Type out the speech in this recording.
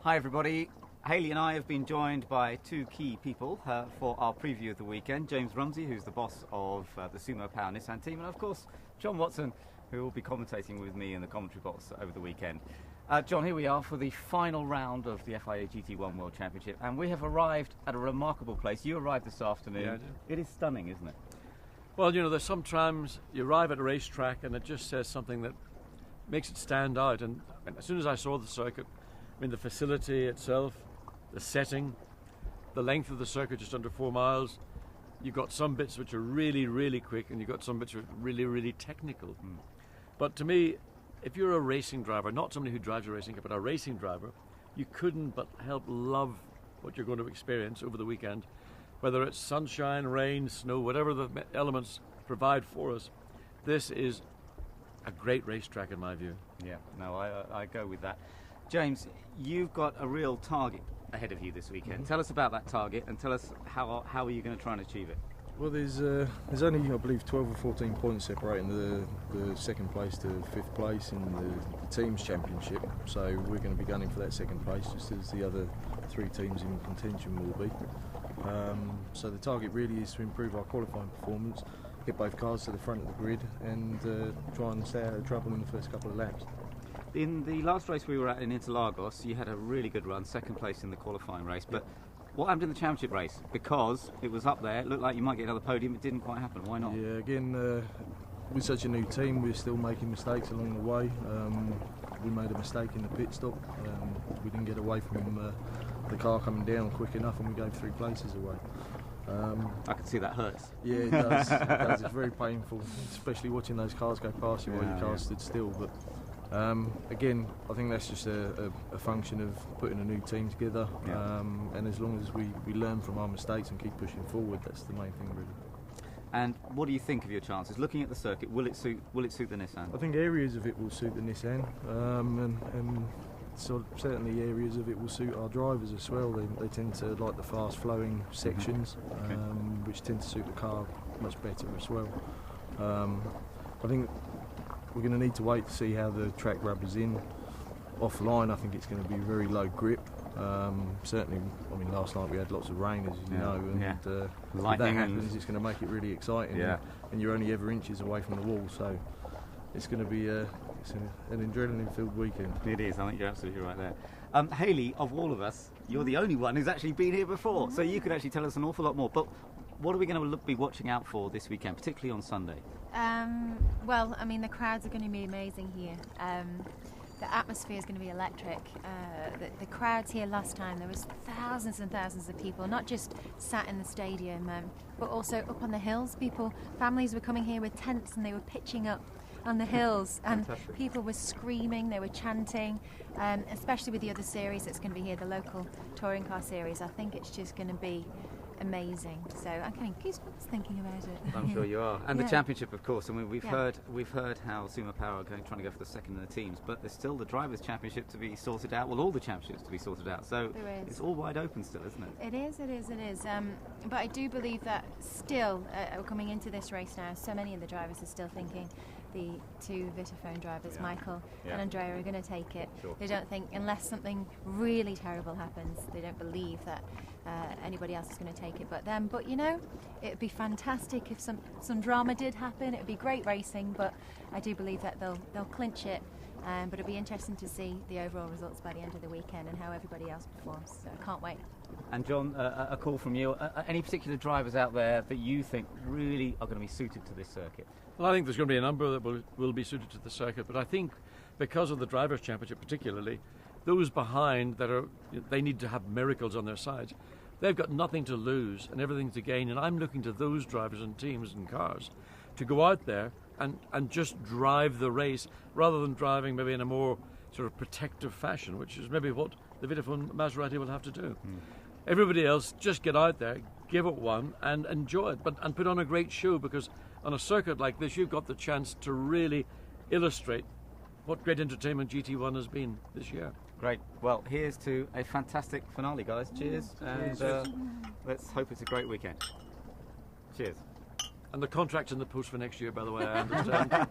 Hi everybody, Hayley and I have been joined by two key people for our preview of the weekend. James Rumsey, who's the boss of the Sumo Power Nissan team, and of course John Watson, who will be commentating with me in the commentary box over the weekend. John, here we are for the final round of the FIA GT1 World Championship, and we have arrived at a remarkable place. You arrived this afternoon. Yeah, I did. It is stunning, isn't it? Well, you know, there's sometimes you arrive at a racetrack and it just says something that makes it stand out. And as soon as I saw the circuit, I mean, the facility itself, the setting, the length of the circuit, just under 4 miles. You've got some bits which are really, really quick, and you've got some bits which are really, really technical. But to me, if you're a racing driver, not somebody who drives a racing car, but a racing driver, you couldn't but help love what you're going to experience over the weekend. Whether it's sunshine, rain, snow, whatever the elements provide for us, this is a great racetrack in my view. Yeah, no, I go with that. James, you've got a real target ahead of you this weekend. Tell us about that target and tell us how are you going to try and achieve it? Well, there's only, I believe, 12 or 14 points separating the second place to fifth place in the teams championship. So we're going to be gunning for that second place, just as the other three teams in contention will be. So the target really is to improve our qualifying performance, get both cars to the front of the grid, and try and stay out of trouble in the first couple of laps. In the last race we were at in Interlagos, you had a really good run, second place in the qualifying race. But what happened in the championship race? Because it was up there, it looked like you might get another podium, it didn't quite happen. Why not? Yeah, again, with such a new team, we're still making mistakes along the way. We made a mistake in the pit stop. We didn't get away from the car coming down quick enough, and we gave 3 places away. I can see that hurts. Yeah, it does. It does. It's very painful, especially watching those cars go past you while your car stood still. But again, I think that's just a function of putting a new team together, and as long as we learn from our mistakes and keep pushing forward, that's the main thing really. And what do you think of your chances? Looking at the circuit, will it suit the Nissan? I think areas of it will suit the Nissan, and sort of certainly areas of it will suit our drivers as well. They tend to like the fast flowing sections, which tend to suit the car much better as well. I think we're going to need to wait to see how the track rubbers in. Offline, I think it's going to be very low grip. Certainly, I mean, last night we had lots of rain, as you know, and if that happens, it's going to make it really exciting. And you're only ever inches away from the wall, so it's going to be an adrenaline-filled weekend. It is. I think you're absolutely right there. Hayley, of all of us, you're the only one who's actually been here before, so you could actually tell us an awful lot more. But what are we going to be watching out for this weekend, particularly on Sunday? Well, I mean, the crowds are going to be amazing here. The atmosphere is going to be electric. The crowds here last time, there was thousands and thousands of people, not just sat in the stadium, but also up on the hills. Families were coming here with tents and they were pitching up on the hills, and people were screaming, they were chanting, especially with the other series that's going to be here, the local touring car series. I think it's just going to be amazing. So I'm getting goosebumps thinking about it. I'm sure you are. And the championship, of course. I mean, we've heard how Sumo Power are trying to go for the second in the teams, but there's still the drivers' championship to be sorted out. Well, all the championships to be sorted out. So it's all wide open still, isn't it? It is. But I do believe that still, coming into this race now, so many of the drivers are still thinking the two Vitaphone drivers, Michael and Andrea, are going to take it. Sure. They don't think, unless something really terrible happens, they don't believe that anybody else is going to take it but them. But you know, it would be fantastic if some drama did happen. It would be great racing, but I do believe that they'll clinch it. But it'll be interesting to see the overall results by the end of the weekend and how everybody else performs. So I can't wait. And John, a call from you. Any particular drivers out there that you think really are going to be suited to this circuit? Well, I think there's going to be a number that will be suited to the circuit, but I think because of the Drivers' Championship particularly, those behind they need to have miracles on their sides. They've got nothing to lose and everything to gain, and I'm looking to those drivers and teams and cars to go out there and just drive the race rather than driving maybe in a more sort of protective fashion, which is maybe what the Vitaphone Maserati will have to do. Everybody else, just get out there, give it one and enjoy it, and put on a great show, because on a circuit like this you've got the chance to really illustrate what great entertainment GT1 has been this year. Great. Well, here's to a fantastic finale, guys. Cheers. And let's hope it's a great weekend. Cheers. And the contract's in the post for next year, by the way, I understand.